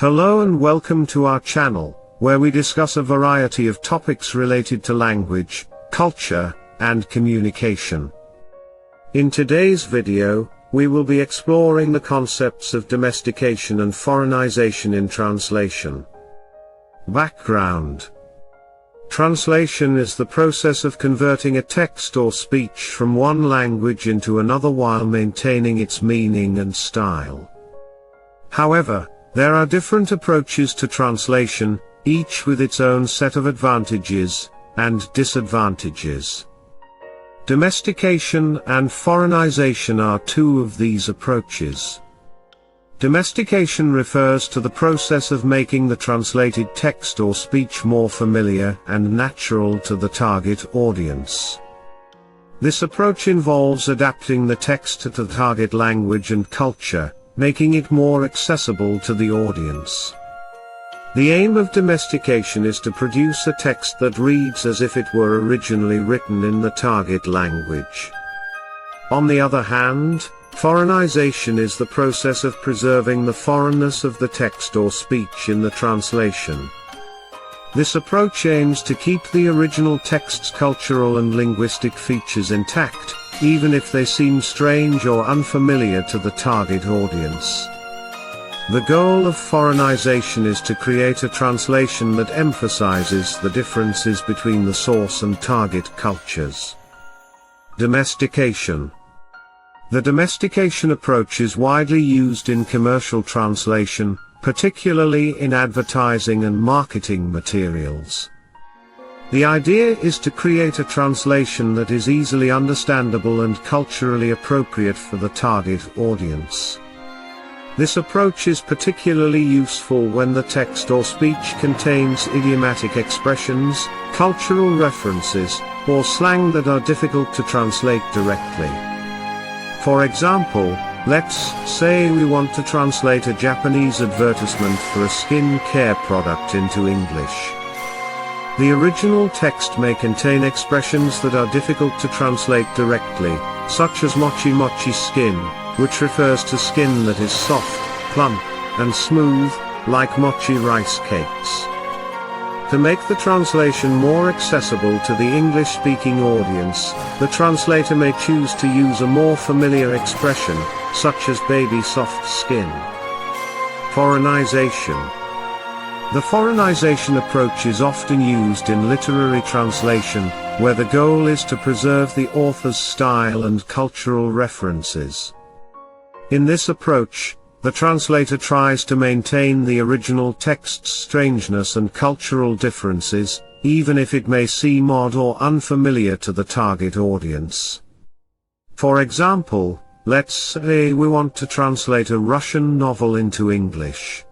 Hello and welcome to our channel, where we discuss a variety of topics related to language, culture, and communication. In today's video, we will be exploring the concepts of domestication and foreignization in translation. Background. Translation is the process of converting a text or speech from one language into another while maintaining its meaning and style. However, there are different approaches to translation, each with its own set of advantages and disadvantages. Domestication and foreignization are two of these approaches. Domestication refers to the process of making the translated text or speech more familiar and natural to the target audience. This approach involves adapting the text to the target language and culture, making it more accessible to the audience. The aim of domestication is to produce a text that reads as if it were originally written in the target language. On the other hand, foreignization is the process of preserving the foreignness of the text or speech in the translation. This approach aims to keep the original text's cultural and linguistic features intact, even if they seem strange or unfamiliar to the target audience. The goal of foreignization is to create a translation that emphasizes the differences between the source and target cultures. Domestication. The domestication approach is widely used in commercial translation, particularly in advertising and marketing materials. The idea is to create a translation that is easily understandable and culturally appropriate for the target audience. This approach is particularly useful when the text or speech contains idiomatic expressions, cultural references, or slang that are difficult to translate directly. For example, let's say we want to translate a Japanese advertisement for a skin care product into English. The original text may contain expressions that are difficult to translate directly, such as mochi mochi skin, which refers to skin that is soft, plump, and smooth, like mochi rice cakes. To make the translation more accessible to the English-speaking audience, the translator may choose to use a more familiar expression, such as baby soft skin. Foreignization. The foreignization approach is often used in literary translation, where the goal is to preserve the author's style and cultural references. In this approach, the translator tries to maintain the original text's strangeness and cultural differences, even if it may seem odd or unfamiliar to the target audience. For example, let's say we want to translate a Russian novel into English.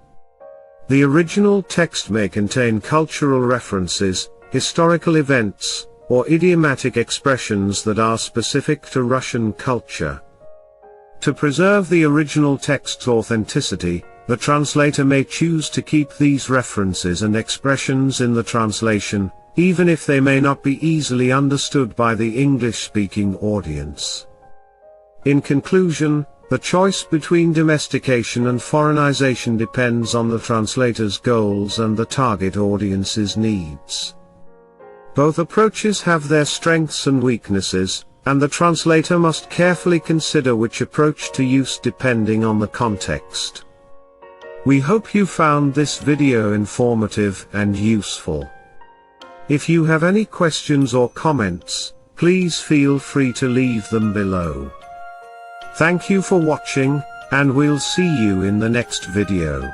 The original text may contain cultural references, historical events, or idiomatic expressions that are specific to Russian culture. To preserve the original text's authenticity, the translator may choose to keep these references and expressions in the translation, even if they may not be easily understood by the English-speaking audience. In conclusion, the choice between domestication and foreignization depends on the translator's goals and the target audience's needs. Both approaches have their strengths and weaknesses, and the translator must carefully consider which approach to use depending on the context. We hope you found this video informative and useful. If you have any questions or comments, please feel free to leave them below. Thank you for watching, and we'll see you in the next video.